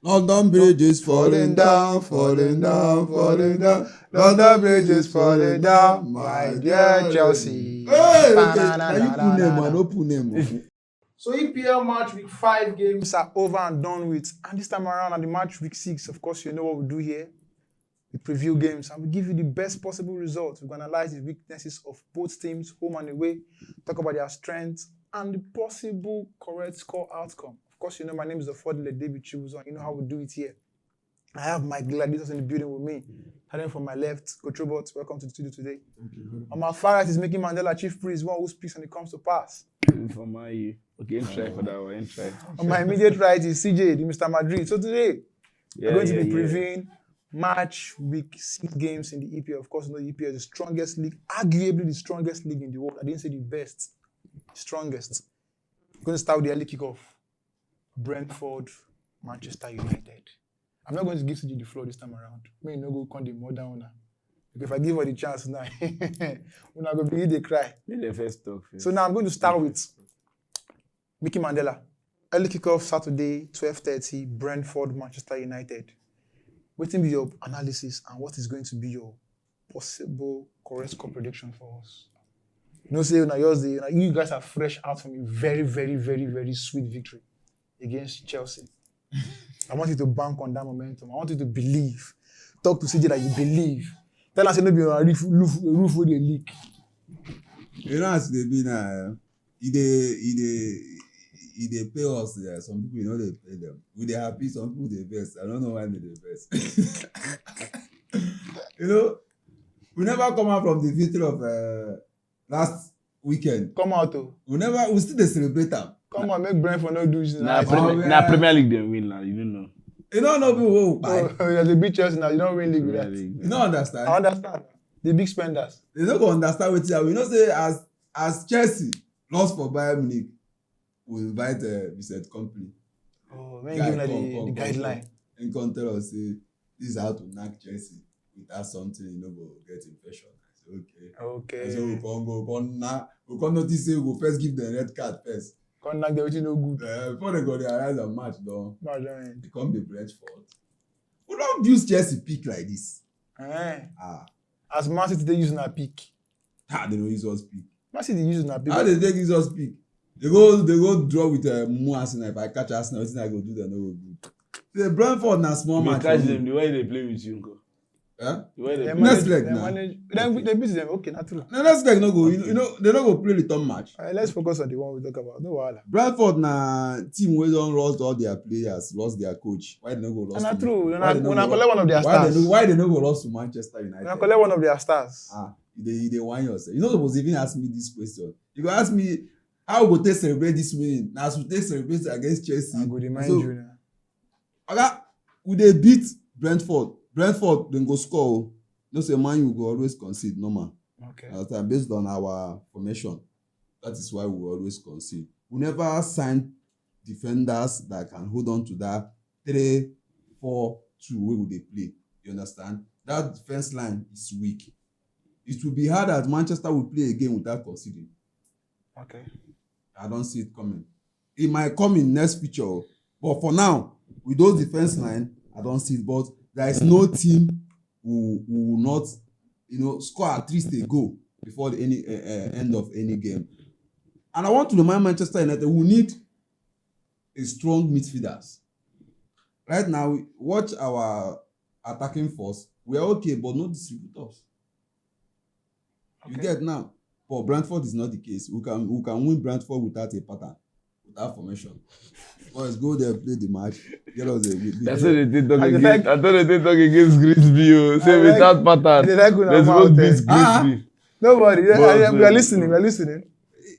London Bridge is falling down, falling down, falling down. London Bridge is falling down, my dear Chelsea. Hey, okay. Now you put name, man. No put name. So EPL match week 5 games are over and done with. And this time around at the match week 6, of course, you know what we do here. We preview games and we give you the best possible results. We analyze the weaknesses of both teams, home and away, talk about their strengths and the possible correct score outcome. Of course, you know my name is Affordable David Chibuzon. You know how we do it here. I have my gladiators in the building with me. Starting from my left, Coach Robert, welcome to the studio today. On my far right is making Mandela Chief Priest, one who speaks when it comes to pass. For my okay, try for that one. Try. On my immediate right is CJ, the Mr. Madrid. So today, we're going to be previewing match week 6 games in the EPL. Of course, you know the EPL is the strongest league, arguably the strongest league in the world. I didn't say the best, strongest. We're going to start with the early kickoff. Brentford, Manchester United. I'm not going to give CJ the floor this time around. May no go con the modern owner. Because if I give her the chance now, we're not going to begin to cry. The first talk. So now I'm going to start with Mickey Mandela. Early kickoff Saturday, 12:30, Brentford, Manchester United. What will be your analysis and what is going to be your possible correct score prediction for us? You know, say you guys are fresh out from a very, very, very, very sweet victory against Chelsea. I want you to bank on that momentum. I want you to believe. Talk to CJ that you believe. Tell us maybe a roof with a leak. You know, as they be now, they pay us there. Some people, you know, they pay them. We they happy, some people they best. I don't know why they best. You know, we never come out from the victory of last weekend. Come out, though. We still celebrate them. Come on, make Brentford not do this. Premier League they win now. You don't know. You don't know people who buy. There's a big Chelsea now. You don't win league with that. You don't understand. I understand. The big spenders. They don't go understand what you are. We know say as Chelsea lost for Bayern Munich, we invite Vincent Kompany. Oh, when you give the guideline. And come tell us say this is how to knock Chelsea without something you know go get infection. I say okay. So we come notice say we go first give them red card first. Come knock them wetin no good. Before they go dey arise and match don. They come dey Brentford. We don't use Chelsea pick like this. As Man City they use na pick. They don't use us pick. Man City use na pick. How they take use us pick? They go draw with Mu Arsenal. If I catch Arsenal, wetin I go do them no go good. The Brentford na small match. Catch them the way they play with you. Huh? The way they next leg now. They beat them. Okay, not true. The next leg no go. You know they no go play return match. Let's focus on the one we talk about. No wahala. Brentford na team wey don lost all their players, lost their coach. Why they no go lost? Not true. When I collect one of their stars. Why they no go lost to Manchester United? When I collect one of their stars. You whine yourself. You no suppose even ask me this question. You go ask me how we go take celebrate this winning. Na as we take celebrate against Chelsea. I go remind you now. Oga, we dey beat Brentford. Brentford dem go score. No say Man U go always concede normal. Okay. Based on our formation, that is why we always concede. We never sign defenders that can hold on to that 3-4-2 way we dey play. You understand? That defense line is weak. It will be hard that Manchester will play again without conceding. Okay. I don't see it coming. It might come in next picture, but for now, with those defense line, I don't see it. But there is no team who will not, score at least a goal before the end of any game. And I want to remind Manchester United, we need a strong midfielders. Right now, watch our attacking force. We are okay, but no distributors. Okay. You get now. But Brentford is not the case. We can win Brentford without a pattern, without formation. Let's go there, play the match. Get us a big. That's what they did talk against. I thought they did talk against Grimsby. Say without pattern. Let's go beat Grimsby. Nobody. We are listening. We are listening.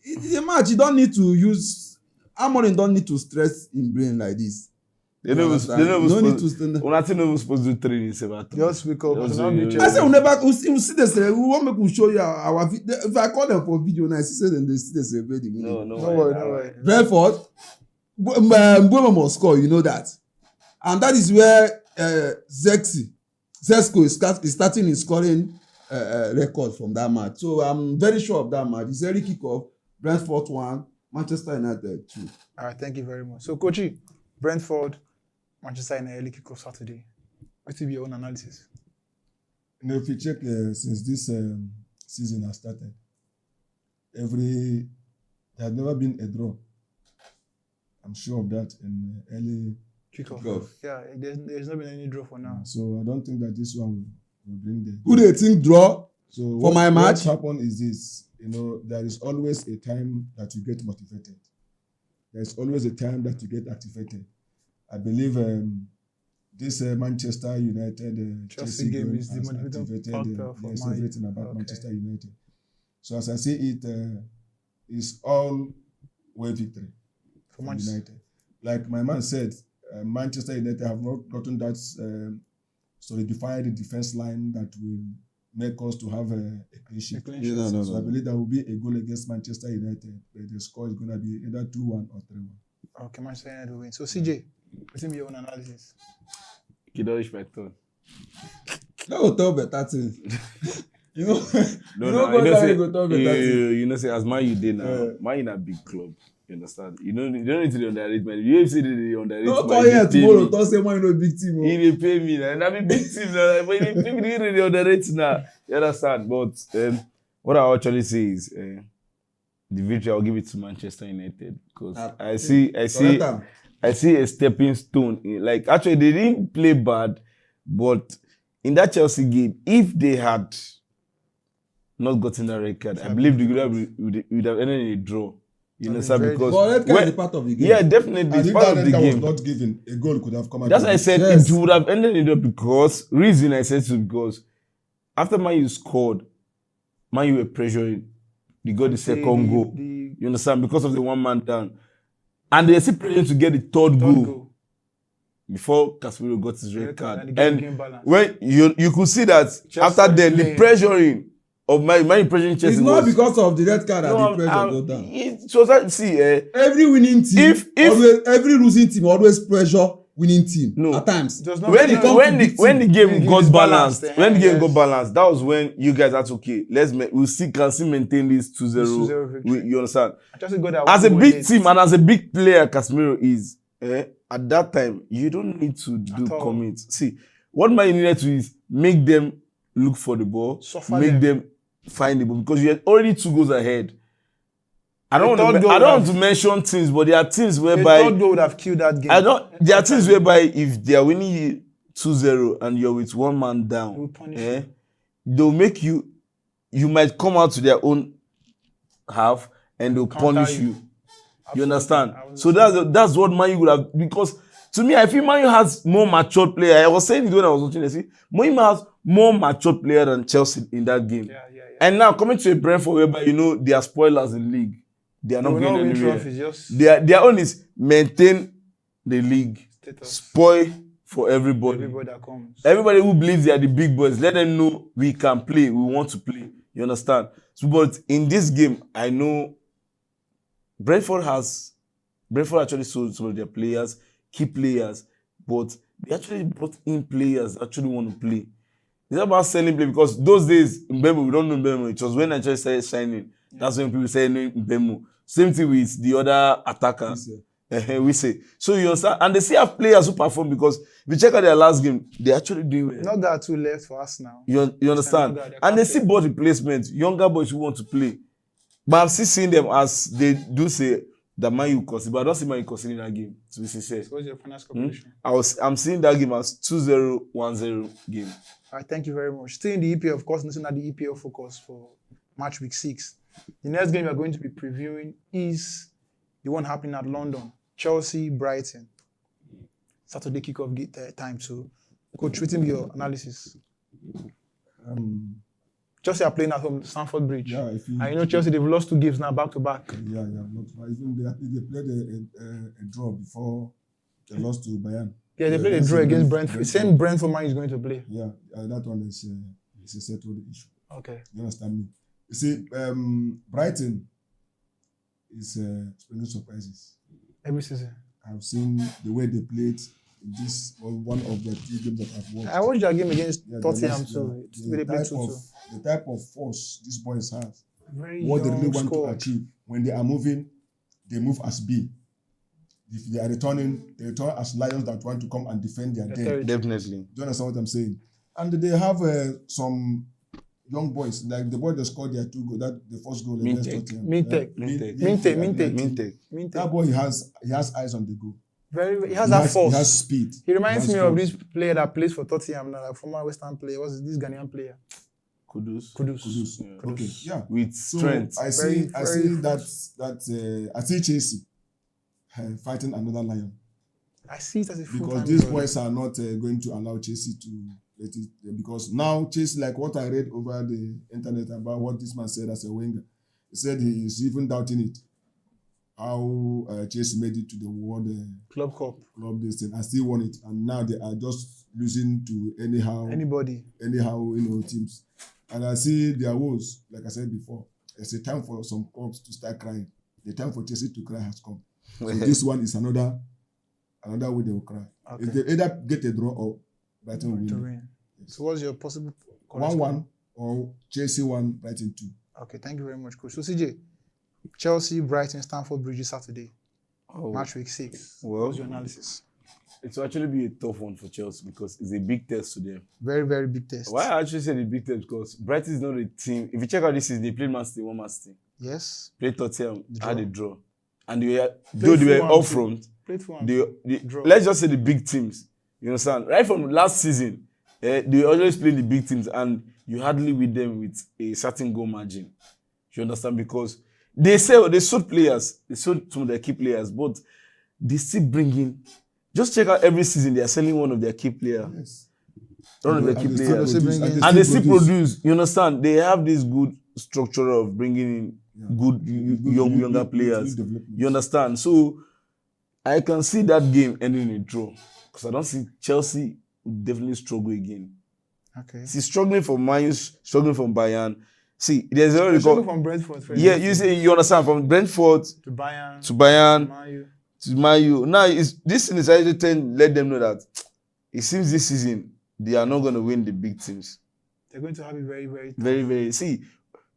It's a match. You don't need to use. Amorim don't need to stress in brain like this. They don't need to stand. We're not even supposed to do training. Just wake up. I say we see this. We want me to show you our video. If I call them for video now, see them they see this already. No worry. Brentford, Mbeumo must score. You know that, and that is where Zexco is starting his scoring record from that match. So I'm very sure of that match. It's early kickoff. Brentford 1, Manchester United 2. All right, thank you very much. So, Coachy, Brentford, Manchester in early kick-off Saturday. What will be your own analysis? If you check since this season has started, there has never been a draw. I'm sure of that in early Kick-off. Yeah, there's not been any draw for now. So I don't think that this one will bring the. Who they think draw? So for my match? What happened is this. There is always a time that you get motivated. There's always a time that you get activated. I believe this Manchester United Chelsea game is the activated everything about Manchester United. So as I see it, it's all way victory for United. Like my man said, Manchester United have not gotten that solidified defense line that will make us to have a clean sheet. So I believe there will be a goal against Manchester United. The score is going to be either 2-1 or 3-1. Okay, Manchester United will win. So CJ, what's your own analysis? You don't reach my turn. That will tell better things. You know, say as Man U did now, Man U in a big club. You understand? You don't need to do underrate man. You see the underrate. Don't call here tomorrow. Don't say Man U big team. He dey pay me now. And I be big team now. But he really underrate now. You understand? But what I actually say is the victory. I'll give it to Manchester United because I see a stepping stone. Like actually, they didn't play bad, but in that Chelsea game, if they had not gotten that red card, I believe they would have ended in a draw. You understand? Because red card is part of the game. Yeah, definitely. And if part that of the red game. was not given, a goal could have come out. That's why I said it would have ended in a draw because reason I said so because after Man U scored, Man U were pressuring. They got the second goal. You understand? Because of the one man down. And they are still praying to get the third goal before Casemiro got his red card. And when you could see that after then the pressuring of my pressuring Chelsea. It's not because of the red card that the pressure go down. Every winning team, every losing team always pressure winning team. No, at times. When the game got balanced, that was when you guys are okay. We can still maintain this 2-0 victory. You understand? As a big team and as a big player, Casemiro is at that time. You don't need to do commit. See, what Man needed to is make them look for the ball, make them find the ball because you had already 2 goals ahead. I don't want to mention teams, but there are teams whereby the third goal would have killed that game. There are teams whereby if they are winning 2-0 and you're with one man down, they'll make you might come out to their own half and they'll punish you. You understand? So that's what Man U would have, because to me, I feel Man U has more matured player. I was saying it when I was watching Chelsea. Man U has more matured player than Chelsea in that game. Yeah. And now coming to a Brentford whereby they are spoilers in the league. They are not going anywhere. Their own is maintain the league, spoil for everybody. Everybody that comes. Everybody who believes they are the big boys, let them know we can play, we want to play. You understand? So, but in this game, I know Brentford actually sold some of their players, key players, but they actually brought in players that actually want to play. It's not about selling play because those days, Mbemo, we don't know Mbemo. It was when I just started shining. Yeah. That's when people say Mbemo. Same thing with the other attackers. We say. So you understand? And they still have players who perform because if you check out their last game, they actually do well. Not that 2 left for us now. You understand? And they still bought replacements, younger boys who want to play. But I'm still seeing them as they do say that Man U concede, but I don't see Man U conceding that game, to be sincere. So what's your final calculation? I'm seeing that game as 2-0, 1-0 game. All right, thank you very much. Still in the EPL, of course, looking at the EPL focus for match week 6. The next game we are going to be previewing is the one happening at London. Chelsea, Brighton. Saturday kickoff time. So, Coach, what's your analysis? Chelsea are playing at home, Stamford Bridge. Yeah, and Chelsea, they've lost 2 games now back to back. Yeah. Even they played a draw before they lost to Bayern. Yeah, they played a draw against Brentford. Same Brentford man is going to play. Yeah, that one is a settled issue. Okay. You understand me? You see, Brighton is bringing surprises. Every season. I've seen the way they played in this one of the 2 games that I've watched. I watched their game against Tottenham too. The type of force these boys have. Very what they really want squad. to achieve. When they are moving, they move as B. if they are returning, they return as lions that want to come and defend their den. Definitely. Do you understand what I'm saying? And they have some young boys, like the boy that scored their 2 goals, that the first goal against Tottenham. Minte. That boy, he has eyes on the goal. He has that force. He has speed. He reminds me of this player that plays for Tottenham now, like former West Ham player. What's this Ghanaian player? Kudus. Yeah. Okay, yeah. With strength. So I see Chelsea fighting another lion. I see it as a full-time because these brother. boys are not going to allow Chelsea to let it, because now Chelsea, like what I read over the internet about what this man said as a winger, he said he is even doubting it. How Chelsea made it to the World Club Cup. This thing and still won it, and now they are just losing to anybody, teams. And I see their woes, like I said before. It's a time for some clubs to start crying. The time for Chelsea to cry has come. So this one is another way they will cry. Okay. If they either get a draw or Brighton will win. Yes. So what's your possible 1-1 or Chelsea 1, Brighton 2. Okay, thank you very much, Coach. So CJ, Chelsea, Brighton, Stamford Bridge Saturday. Match week 6. Well, what's your analysis? It will actually be a tough one for Chelsea because it's a big test to them. Very, very big test. Why I actually say the big test? Because Brighton is not a team. If you check out this season, they played Man City, one Man City. Yes. Played Tottenham, had a draw. And they were up front. Let's just say the big teams. You understand? Right from last season, they always play the big teams and you hardly win them with a certain goal margin. You understand? Because they sold players. They sold some of their key players, but they still bring in. Just check out every season, they are selling one of their key players. Yes. One of their key players. And they still produce. You understand? They have this good structure of bringing in good younger players. You understand? So I can see that game ending in a draw. Because I don't see Chelsea would definitely struggle again. Okay. See, struggling from Man U, struggling from Bayern. See, there's a struggling from Brentford. Yeah, you understand, from Brentford to Bayern, to Man U. Now, this thing is actually let them know that it seems this season they are not going to win the big teams. They're going to have it very, very tough. Very, very. See,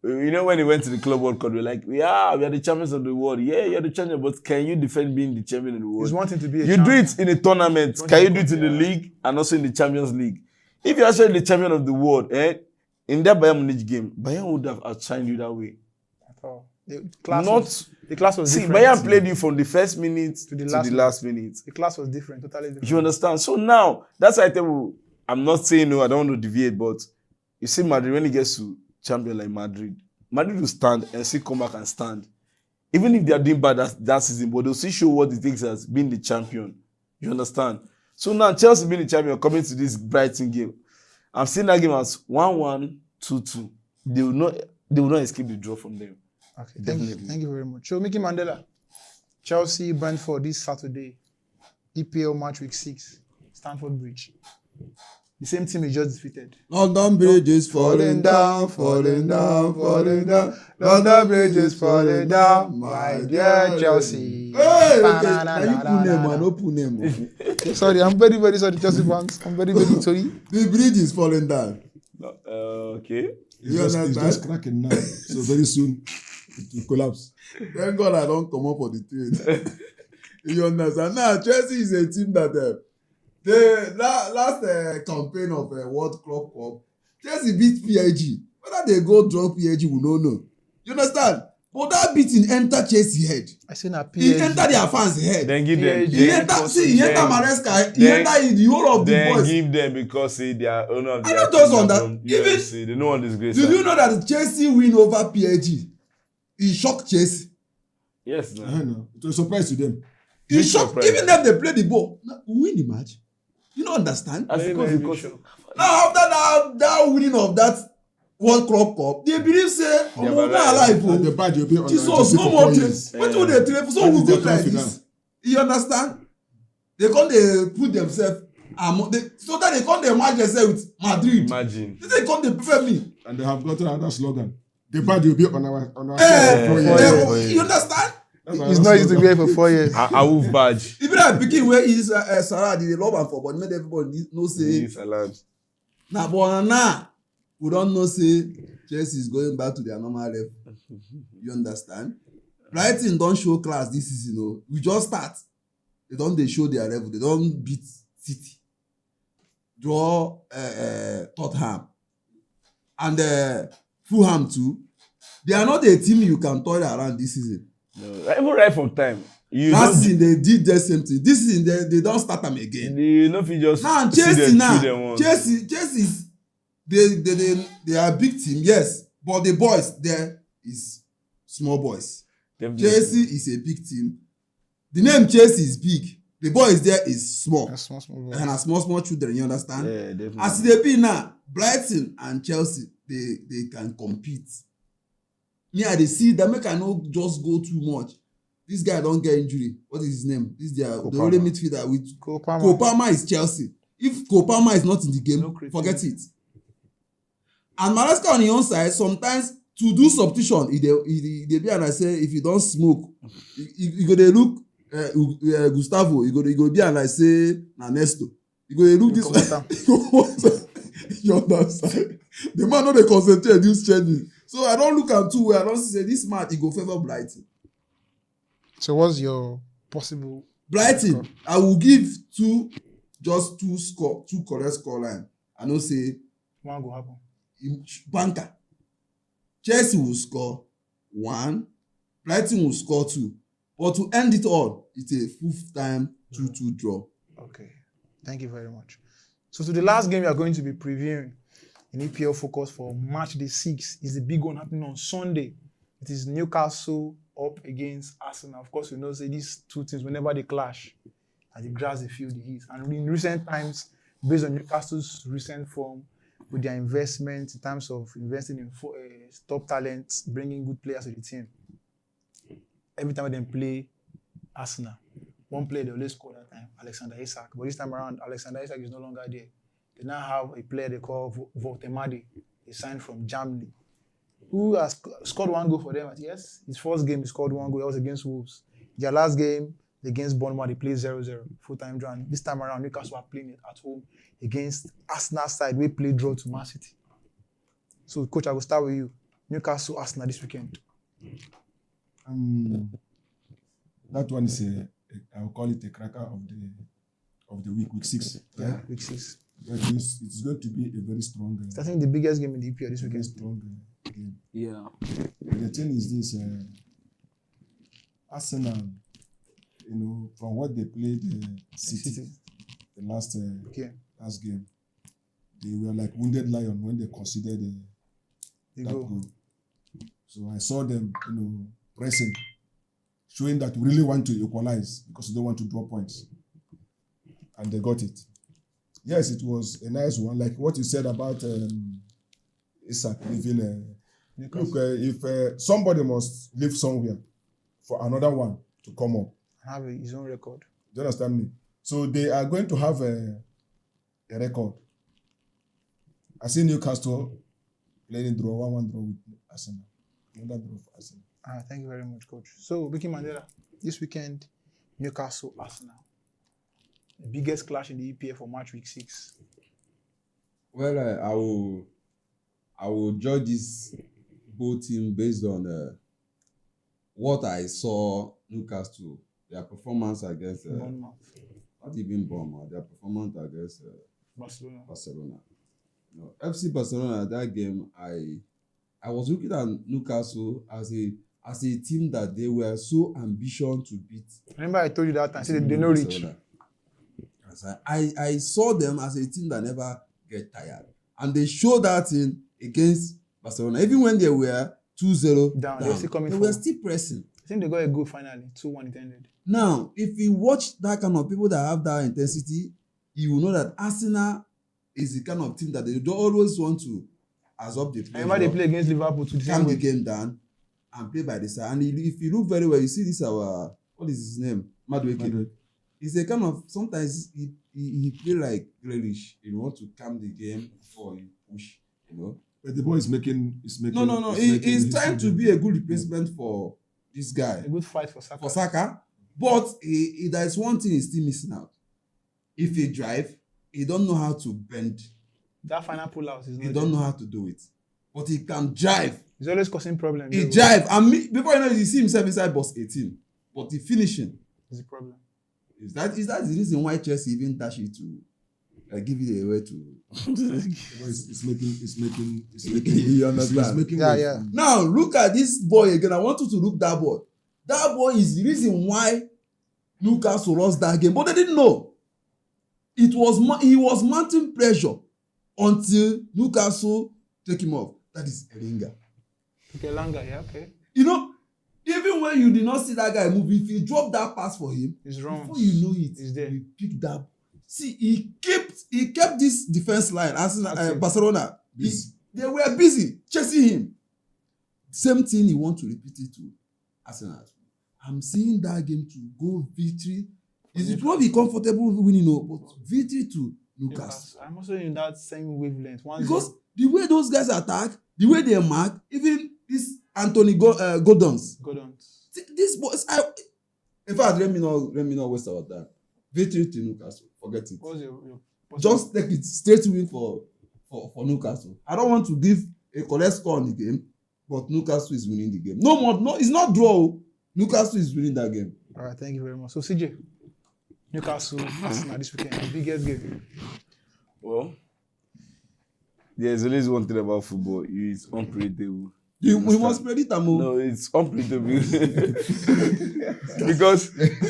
you know when they went to the Club World Cup, they were like, we are the champions of the world. Yeah, you're the champion, but can you defend being the champion of the world? He's wanting to be a champion. You do it in a tournament. Can you do it in the league and also in the Champions League? If you're actually the champion of the world, in that Bayern Munich game, Bayern would have outshined you that way. At all. The class was different. Bayern played you from the first minute to the last minute. The class was different, totally different. You understand? So now, that's why I tell you, I'm not saying no, I don't want to deviate, but you see Madrid, when it gets to champion like Madrid will stand and still come back and stand. Even if they are doing bad that season, but they'll still show what it takes as being the champion. You understand? So now, Chelsea being the champion, coming to this Brighton game, I'm seeing that game as 1-1, 2-2. They will not escape the draw from them. Okay, definitely. Thank you very much. So, Mickey Mandela, Chelsea, Brentford this Saturday, EPL match week 6, Stamford Bridge. The same team is just defeated. London Bridge is falling down. London Bridge is falling down. My dear Chelsea. Hey, can you put name or no put name? Sorry, I'm very, very sorry, Chelsea fans. I'm very, very sorry. The bridge is falling down. Okay. It's just cracking now. So very soon it will collapse. Thank God I don't come up for the trade. You understand? Now, Chelsea is a team that the last campaign of World Club Cup, Chelsea beat PSG. Whether they go draw PSG, we don't know. You understand? But that beating enter Chelsea head. I say na PSG. He enter their fans head. Then give them. He enter Maresca. He enter the whole of the boys. Then give them because they are owner of the. I don't just on that. Even they know on this grace. Do you know that Chelsea win over PSG? He shocked Chelsea. Yes, no. I know. It was a surprise to them. He shocked. Even them they play the ball. Now, win the match. You don't understand? Because now after that winning of that World Club Cup, they believe say, "Oh, we're not alive." The badge will be on Jesus, no more things. What do they train for? So we go like this. You understand? They can't put themselves so that they can't match themselves with Madrid. Imagine. They can't prefer me. And they have gotten another slogan. The badge will be on our You understand? It's not easy to be here for 4 years. I wolf badge. Even at picking where is Salah, they love am for, but not everybody know say. Now, but now we don't know say Chelsea is going back to their normal level. You understand? Brighton don't show class this season. We just start. they show their level. They don't beat City, draw Tottenham, and Fulham too. They are not a team you can toy around this season. No, even right from time. Last season they did the same thing. This season they don't start them again. You know if you just Now Chelsea they are a big team, yes, but the boys there is small boys. Definitely. Chelsea is a big team. The name Chelsea is big. The boys there is small. And small children, you understand? Yeah, definitely. As they be now, Brighton and Chelsea, they can compete. Me, I see that make I not just go too much. This guy don't get injury. What is his name? The only midfielder with Kopama is Chelsea. If Kopama is not in the game, forget it. And Maresca on the own side, sometimes to do substitution, they be and I say if you don't smoke, you go dey look Gustavo, you go be and I say na Nesto. You go dey look this one. You understand? The man no dey concentrate this changes. So I don't look am too well. I don't say this man he go favour Brighton. So what's your possible Brighton? I will give two correct scoreline. I know say one go happen. Banker. Chelsea will score 1, Brighton will score 2. But to end it all, it's a full-time 2-2 draw. Okay. Thank you very much. So to the last game we are going to be previewing in EPL Focus for matchday 6 is the big one happening on Sunday. It is Newcastle up against Arsenal. Of course, we know say these two teams, whenever they clash, and the grass they feel the heat. And in recent times, based on Newcastle's recent form, with their investment in terms of investing in top talents, bringing good players to the team. Every time they play Arsenal, one player they always score that time, Alexander Isak. But this time around, Alexander Isak is no longer there. They now have a player they call Voltemade, he signed from Germany, who has scored 1 goal for them. Yes, his first game he scored 1 goal. That was against Wolves. Their last game against Bournemouth, they played 0-0, full-time draw. This time around, Newcastle are playing it at home against Arsenal side. We play draw to Man City. So, Coach, I will start with you. Newcastle, Arsenal this weekend. That one is I'll call it a cracker of the week 6. Yeah, week 6. It's going to be a very strong. I think the biggest game in the EPL this weekend. Strong game. Yeah. The thing is this: Arsenal, from what they played City, the last game, they were like wounded lion when they considered that goal. So I saw them, pressing, showing that we really want to equalize because they don't want to draw points, and they got it. Yes, it was a nice one, like what you said about Isak leaving. Look, if somebody must leave somewhere for another one to come up, have his own record. Do you understand me? So they are going to have a record. I see Newcastle playing draw 1-1 draw with Arsenal. Another draw for Arsenal. Thank you very much, Coach. So, Vicky Mandela, this weekend, Newcastle, Arsenal. The biggest clash in the EPL for match week 6. Well, I will judge this both team based on what I saw Newcastle, their performance against Bournemouth. Not even Bournemouth, their performance against Barcelona. FC Barcelona, that game, I was looking at Newcastle as a team that they were so ambitious to beat. Remember I told you that time, they no reach. I saw them as a team that never get tired. And they showed that in against Barcelona. Even when they were 2-0 down, they were still pressing. I think they got a goal finally, 2-1 it ended. Now, if you watch that kind of people that have that intensity, you will know that Arsenal is the kind of team that they don't always want to absorb the play. Remember they play against Liverpool to calm the game down and play by the side. And if you look very well, you see this what is his name? Madueke. He's a kind of, sometimes he play like Grealish. You want to calm the game before you push, But the boy is making. No. He's trying to be a good replacement for this guy. A good fight for Saka. But there is one thing he's still missing out. If he drive, he don't know how to bend. That final pull out is not. He don't know how to do it. But he can drive. He's always causing problems. He drive. And before you know it, you see himself inside box 18. But the finishing is the problem. Is that the reason why Chelsea even dash it to give it away to? It's making You understand? It's making Yeah, waves. yeah. Now look at this boy again. I want you to look that boy. That boy is the reason why Newcastle lost that game, but they didn't know. He was mounting pressure until Newcastle take him off. That is Elanga. Okay, Langa, yeah, okay. You know, even when you did not see that guy move, if you drop that pass for him, He's wrong. before you know it, He's there. you pick that. See, he kept this defense line. Barcelona, they were busy chasing him. Same thing he want to repeat it to Arsenal. I'm seeing that game to go victory. It won't be comfortable winning, but victory to Newcastle. I'm also in that same wavelength. Because the way those guys attack, the way they mark, even this Anthony Gordon's. This boys, in fact, let me not waste our time. Victory to Newcastle. Forget it. Just take it straight win for Newcastle. I don't want to give a correct score on the game, but Newcastle is winning the game. No, it's not draw. Newcastle is winning that game. All right, thank you very much. So CJ, Newcastle, Arsenal this weekend, the biggest game. Well, there's always one thing about football. It's unpredictable. We must predict them. No, it's unpredictable.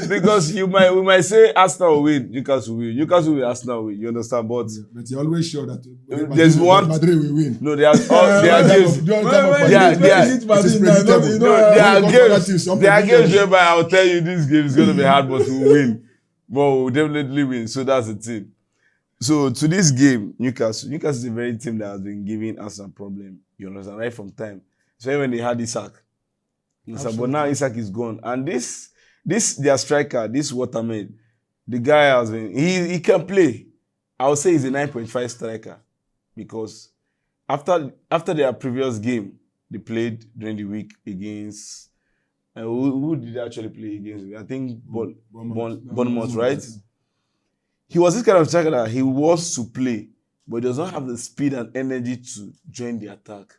because we might say Arsenal will win, Newcastle will, Arsenal will. You understand? But you're always sure that there's one Madrid will win. No, there are games. There are games whereby I'll tell you this game is going to be hard, but we'll win. But we'll definitely win. So that's the thing. So to this game, Newcastle is a very team that has been giving us a problem. You understand? Right from time. So when they had Isak. But now Isak is gone. And this their striker, this Waterman, the guy has been, he can play. I would say he's a 9.5 striker. Because after their previous game, they played during the week against, who did they actually play against? I think Bournemouth, right? He was this kind of striker that he wants to play, but he does not have the speed and energy to join the attack.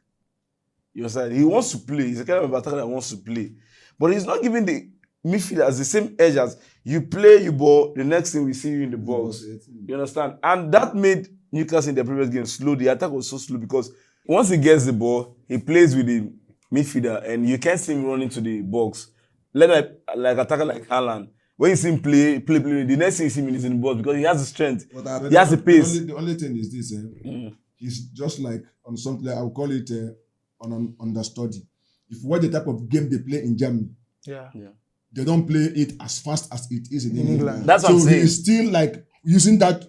You understand? He wants to play. He's the kind of attacker that wants to play. But he's not giving the midfielders the same edge as you play, you ball, the next thing we see you in the box. You understand? And that made Newcastle in their previous game slow. The attack was so slow because once he gets the ball, he plays with the midfielder and you can't see him run into the box. Like attacker like Haaland. When you see him play, the next thing you see him is in the box because he has the strength. He has the pace. The only thing is this, he's just like on something, I would call it on understudy. If you watch the type of game they play in Germany, they don't play it as fast as it is in England. That's what I'm saying. So he's still like using that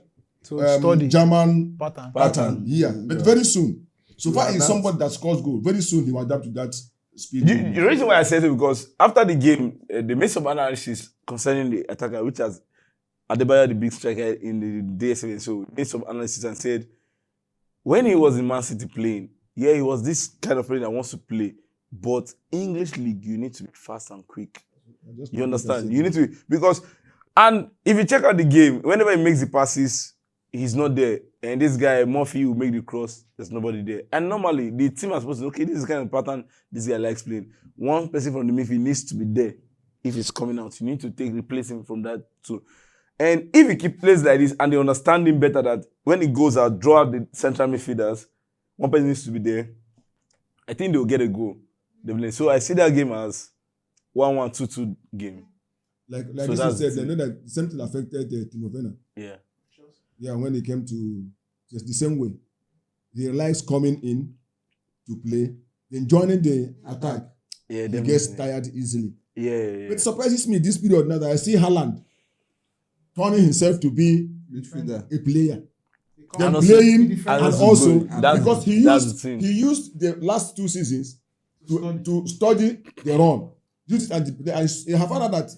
German pattern. Yeah, but very soon. So far he's somebody that scores goal. Very soon he will adapt to that speed. The reason why I said it because after the game, they made some analysis concerning the attacker, which has Adebayo, the big striker in the DSM. So made some analysis and said when he was in Man City playing, he was this kind of player that wants to play. But English league, you need to be fast and quick. You understand? You need to be, because, and if you check out the game, whenever he makes the passes, he's not there. And this guy, Murphy, will make the cross, there's nobody there. And normally, the team is supposed to, okay, this is the kind of pattern this guy likes playing. One person from the midfield needs to be there. If he's coming out, you need to replace him from that too. And if he keep plays like this, and they understand him better that when he goes out, draw out the central midfielders, one person needs to be there, I think they'll get a goal. So I see that game as 1-1, 2-2 game. Like so this said, I know that something affected Timo Werner. Yeah, when he came to just the same way. He likes coming in to play, then joining the attack. He gets tired easily. But it surprises me this period now that I see Haaland turning himself to be a player. Then playing and also because he used the last 2 seasons to study the run. I have found out that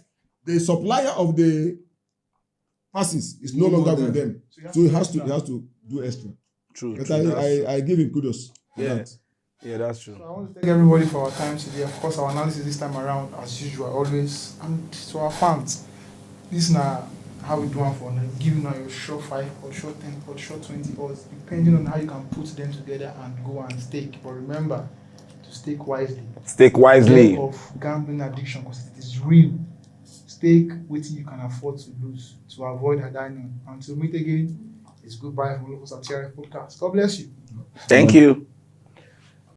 the supplier of the passes is no longer with them. So he has to do extra. True. But I give him kudos for that. Yeah, that's true. So I want to thank everybody for our time today. Of course, our analysis this time around, as usual, always, and to our fans, this is how we do it for giving out your short 5 or short 10 or short 20 odds, depending on how you can put them together and go and stake. But remember to stake wisely. Stake wisely. Of gambling addiction, because it is real. It's stake what you can afford to lose to avoid a dining. Until meet again, it's goodbye from Local Satire Podcast. God bless you. Thank you.